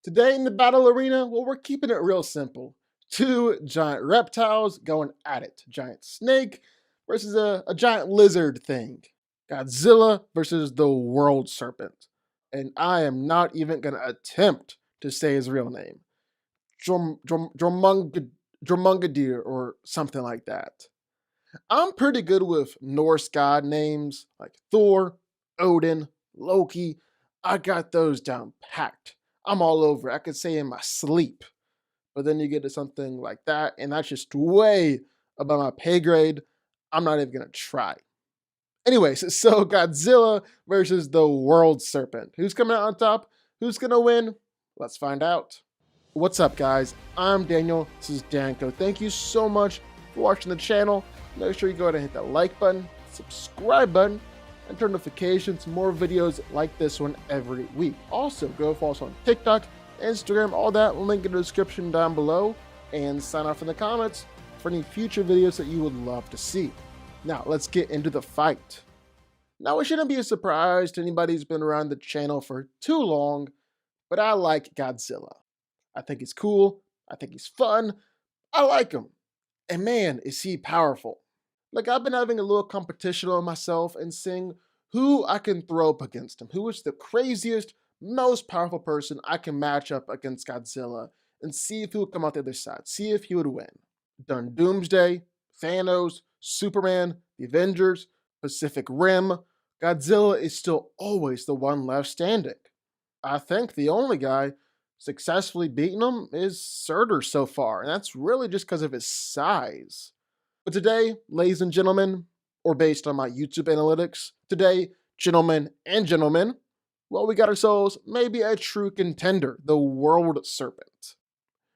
Today in the battle arena, well, we're keeping it real simple. Two giant reptiles going at it. Giant snake versus a giant lizard thing. Godzilla versus the world serpent. And I am not even going to attempt to say his real name. Jörmungandr or something like that. I'm pretty good with Norse god names like Thor, Odin, Loki. I got those down packed. I'm all over. I could say in my sleep. But then you get to something like that, and that's just way above my pay grade. I'm not even gonna try. Anyways, so Godzilla versus the World Serpent. Who's coming out on top? Who's gonna win? Let's find out. What's up, guys? I'm Daniel. This is Danko. Thank you so much for watching the channel. Make sure you go ahead and hit that like button, subscribe button, and turn notifications. More videos like this one every week. Also, go follow us on TikTok, Instagram, all that. Link in the description down below. And sign off in the comments for any future videos that you would love to see. Now, let's get into the fight. Now, it shouldn't be a surprise to anybody who's been around the channel for too long, but I like Godzilla. I think he's cool. I think he's fun. I like him. And man, is he powerful. Like, I've been having a little competition on myself and seeing who I can throw up against him. Who is the craziest, most powerful person I can match up against Godzilla and see if he would come out the other side. See if he would win. Done Doomsday, Thanos, Superman, the Avengers, Pacific Rim. Godzilla is still always the one left standing. I think the only guy successfully beaten him is Surtur so far, and that's really just because of his size. But today, ladies and gentlemen, or based on my YouTube analytics, today, gentlemen and gentlemen, well, we got ourselves maybe a true contender, the World Serpent.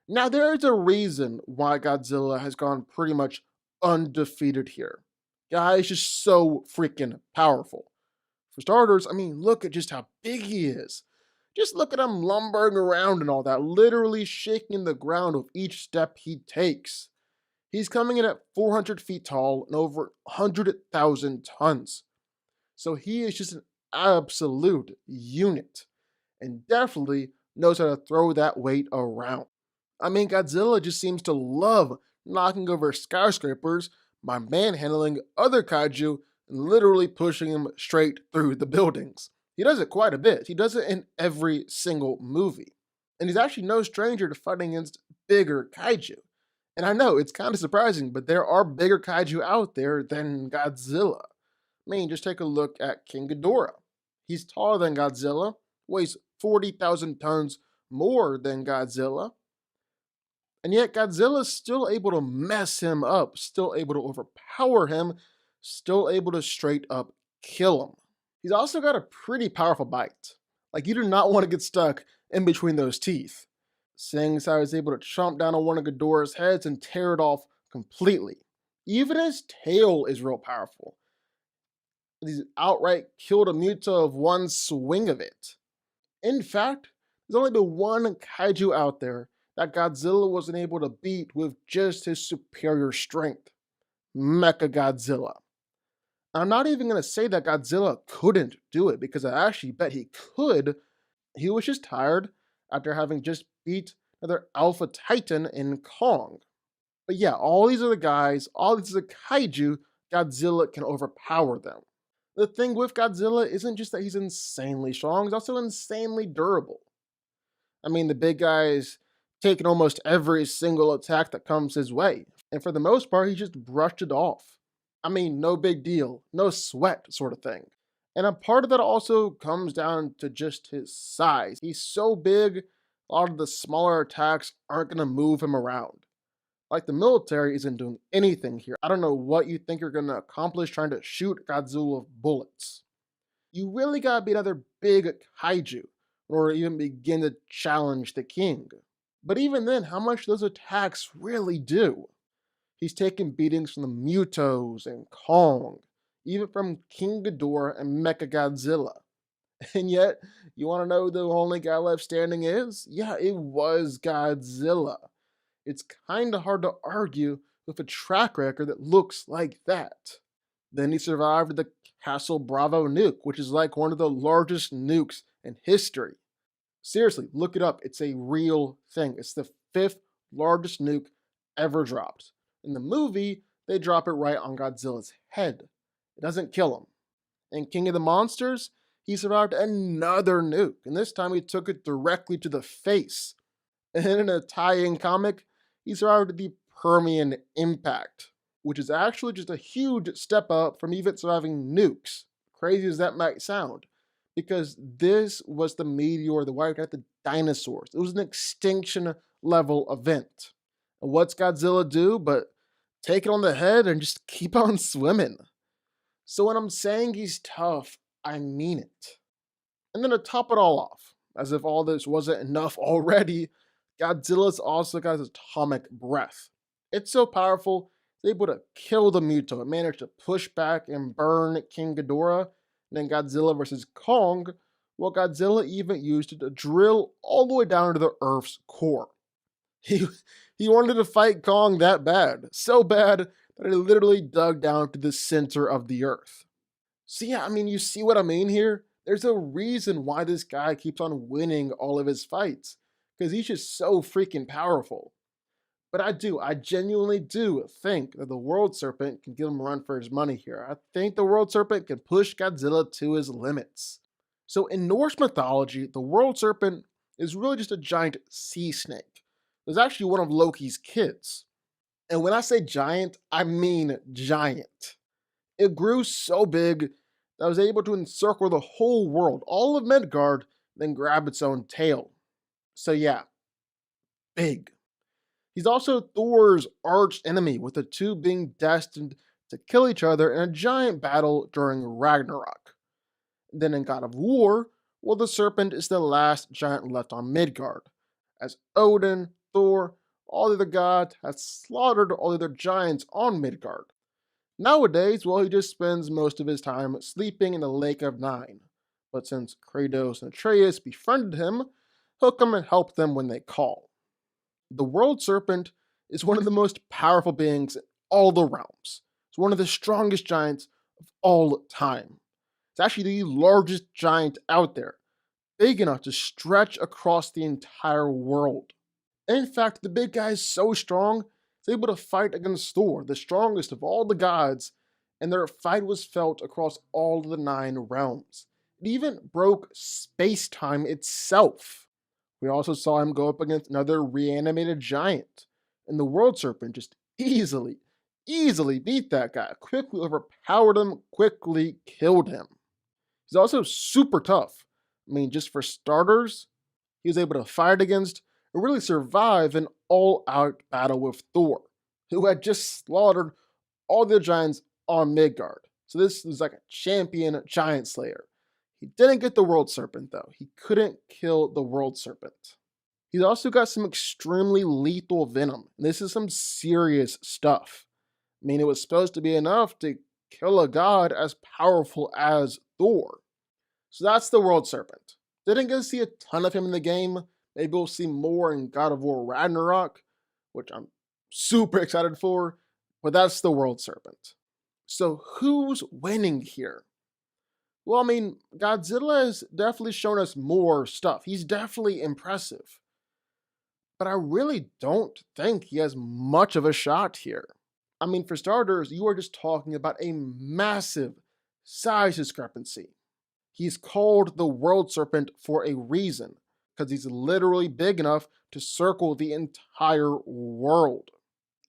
Now, there is a reason why Godzilla has gone pretty much undefeated here. Guy is just so freaking powerful. For starters, I mean, look at just how big he is. Just look at him lumbering around and all that, literally shaking the ground with each step he takes. He's coming in at 400 feet tall and over 100,000 tons. So he is just an absolute unit and definitely knows how to throw that weight around. I mean, Godzilla just seems to love knocking over skyscrapers by manhandling other kaiju and literally pushing them straight through the buildings. He does it quite a bit. He does it in every single movie. And he's actually no stranger to fighting against bigger kaiju. And I know, it's kind of surprising, but there are bigger kaiju out there than Godzilla. I mean, just take a look at King Ghidorah. He's taller than Godzilla, weighs 40,000 tons more than Godzilla. And yet Godzilla's still able to mess him up, still able to overpower him, still able to straight up kill him. He's also got a pretty powerful bite. Like, you do not want to get stuck in between those teeth. Seeing as how he's able to chomp down on one of Ghidorah's heads and tear it off completely. Even his tail is real powerful. He's outright killed a Muto of one swing of it. In fact, there's only been one kaiju out there that Godzilla wasn't able to beat with just his superior strength. Mechagodzilla. I'm not even going to say that Godzilla couldn't do it, because I actually bet he could. He was just tired after having just beat another Alpha Titan in Kong. But yeah, all these other guys, all these other kaiju, Godzilla can overpower them. The thing with Godzilla isn't just that he's insanely strong, he's also insanely durable. I mean, the big guy's taken almost every single attack that comes his way, and for the most part, he just brushed it off. I mean, no big deal, no sweat sort of thing. And a part of that also comes down to just his size. He's so big, a lot of the smaller attacks aren't going to move him around. Like, the military isn't doing anything here. I don't know what you think you're going to accomplish trying to shoot Godzilla with bullets. You really got to be another big kaiju or even begin to challenge the king. But even then, how much those attacks really do? He's taken beatings from the Mutos and Kong, even from King Ghidorah and Mechagodzilla. And yet, you want to know who the only guy left standing is? Yeah, it was Godzilla. It's kind of hard to argue with a track record that looks like that. Then he survived the Castle Bravo nuke, which is like one of the largest nukes in history. Seriously, look it up. It's a real thing. It's the fifth largest nuke ever dropped. In the movie, they drop it right on Godzilla's head. It doesn't kill him. In King of the Monsters, he survived another nuke, and this time he took it directly to the face. And in a tie-in comic, he survived the Permian impact, which is actually just a huge step up from even surviving nukes, crazy as that might sound, because this was the meteor that wiped out the dinosaurs. It was an extinction level event. And what's Godzilla do but take it on the head and just keep on swimming? So when I'm saying he's tough, I mean it. And then to top it all off, as if all this wasn't enough already, Godzilla's also got his atomic breath. It's so powerful, it's able to kill the Muto. It managed to push back and burn King Ghidorah. And then Godzilla versus Kong, well, Godzilla even used it to drill all the way down to the Earth's core. He, he wanted to fight Kong that bad, so bad that he literally dug down to the center of the Earth. So yeah, I mean, you see what I mean here? There's a reason why this guy keeps on winning all of his fights, because he's just so freaking powerful. But I genuinely do think that the World Serpent can give him a run for his money here. I think the World Serpent can push Godzilla to his limits. So in Norse mythology, the World Serpent is really just a giant sea snake. It's actually one of Loki's kids. And when I say giant, I mean giant. It grew so big that it was able to encircle the whole world, all of Midgard, then grab its own tail. So yeah, big. He's also Thor's arch enemy, with the two being destined to kill each other in a giant battle during Ragnarok. Then in God of War, well, the Serpent is the last giant left on Midgard, as Odin, Thor, all the other gods have slaughtered all the other giants on Midgard. Nowadays, well, he just spends most of his time sleeping in the Lake of Nine. But since Kratos and Atreus befriended him, he'll come and help them when they call. The World Serpent is one of the most powerful beings in all the realms. It's one of the strongest giants of all time. It's actually the largest giant out there, big enough to stretch across the entire world. In fact, the big guy is so strong, he's able to fight against Thor, the strongest of all the gods, and their fight was felt across all of the 9 realms. It even broke space-time itself. We also saw him go up against another reanimated giant, and the World Serpent just easily beat that guy, quickly overpowered him, quickly killed him. He's also super tough. I mean, just for starters, he was able to fight against and really survive an all-out battle with Thor, who had just slaughtered all the giants on Midgard. So this was like a champion giant slayer. He didn't get the World Serpent though. He couldn't kill the World Serpent. He's also got some extremely lethal venom. This is some serious stuff. I mean, it was supposed to be enough to kill a god as powerful as Thor. So that's the World Serpent. Didn't get to see a ton of him in the game. Maybe we'll see more in God of War Ragnarok, which I'm super excited for, but that's the World Serpent. So who's winning here? Well, I mean, Godzilla has definitely shown us more stuff. He's definitely impressive. But I really don't think he has much of a shot here. I mean, for starters, you are just talking about a massive size discrepancy. He's called the World Serpent for a reason, because he's literally big enough to circle the entire world.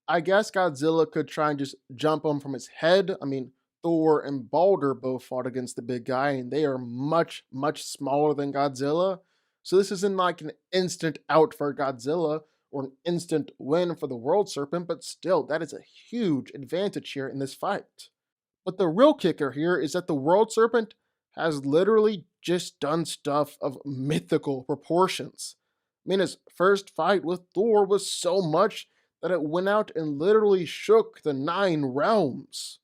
I guess Godzilla could try and just jump him from his head. I mean, Thor and Balder both fought against the big guy, and they are much smaller than Godzilla. So this isn't like an instant out for Godzilla or an instant win for the World Serpent, but still, that is a huge advantage here in this fight. But the real kicker here is that the World Serpent has literally just done stuff of mythical proportions. I mean, his first fight with Thor was so much that it went out and literally shook the 9 realms.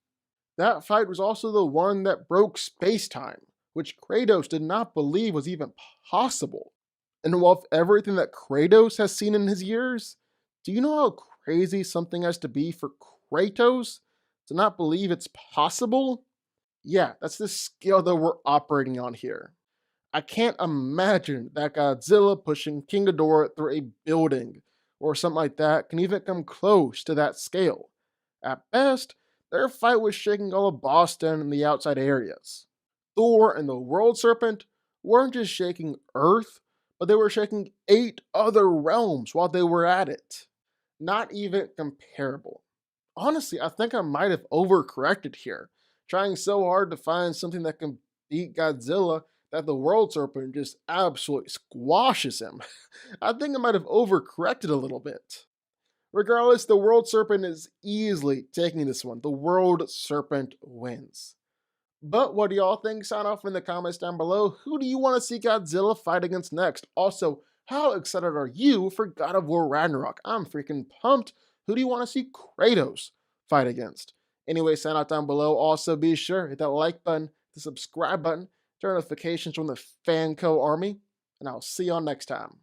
That fight was also the one that broke space-time, which Kratos did not believe was even possible. And with everything that Kratos has seen in his years, do you know how crazy something has to be for Kratos to not believe it's possible? Yeah, that's the scale that we're operating on here. I can't imagine that Godzilla pushing King Ghidorah through a building or something like that can even come close to that scale. At best, their fight was shaking all of Boston and the outside areas. Thor and the World Serpent weren't just shaking Earth, but they were shaking 8 other realms while they were at it. Not even comparable. Honestly, I think I might have overcorrected here, trying so hard to find something that can beat Godzilla that the World Serpent just absolutely squashes him. I think I might have overcorrected a little bit. Regardless, the World Serpent is easily taking this one. The World Serpent wins. But what do y'all think? Sign off in the comments down below. Who do you want to see Godzilla fight against next? Also, how excited are you for God of War Ragnarok? I'm freaking pumped. Who do you want to see Kratos fight against? Anyway, sign out down below. Also, be sure to hit that like button, the subscribe button, turn notifications from the Fanco army, and I'll see y'all next time.